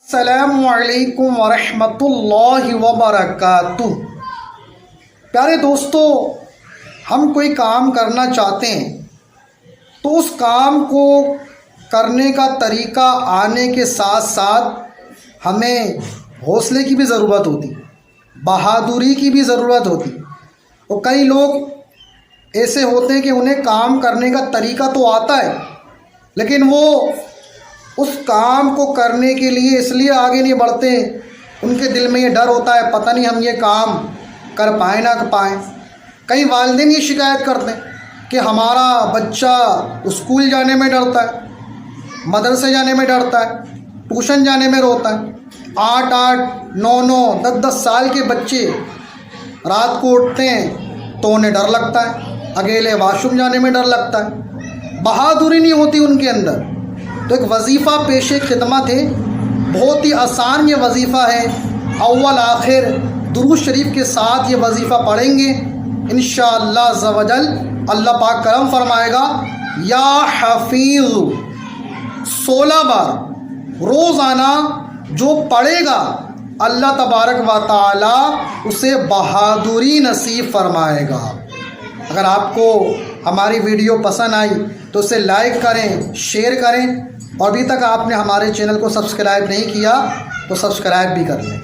السلام علیکم ورحمۃ اللہ وبرکاتہ۔ پیارے دوستو، ہم کوئی کام کرنا چاہتے ہیں تو اس کام کو کرنے کا طریقہ آنے کے ساتھ ساتھ ہمیں حوصلے کی بھی ضرورت ہوتی، بہادری کی بھی ضرورت ہوتی۔ اور کئی لوگ ایسے ہوتے ہیں کہ انہیں کام کرنے کا طریقہ تو آتا ہے، لیکن وہ اس کام کو کرنے کے لیے اس لیے آگے نہیں بڑھتے، ان کے دل میں یہ ڈر ہوتا ہے پتہ نہیں ہم یہ کام کر پائیں نہ پائیں۔ کئی والدین یہ شکایت کرتے ہیں کہ ہمارا بچہ اسکول جانے میں ڈرتا ہے، مدرسے جانے میں ڈرتا ہے، ٹیوشن جانے میں روتا ہے۔ 8-8 9-9 10-10 سال کے بچے رات کو اٹھتے ہیں تو انہیں ڈر لگتا ہے، اکیلے واش روم جانے میں ڈر لگتا ہے، بہادری نہیں ہوتی ان کے اندر۔ تو ایک وظیفہ پیش خدمت ہے، بہت ہی آسان یہ وظیفہ ہے، اول آخر درود شریف کے ساتھ یہ وظیفہ پڑھیں گے انشاءاللہ عز و جل اللہ پاک کرم فرمائے گا۔ یا حفیظ 16 بار روزانہ جو پڑھے گا اللہ تبارک و تعالی اسے بہادری نصیب فرمائے گا۔ اگر آپ کو ہماری ویڈیو پسند آئی تو اسے لائک کریں، شیئر کریں، اور ابھی تک آپ نے ہمارے چینل کو سبسکرائب نہیں کیا تو سبسکرائب بھی کر لیں۔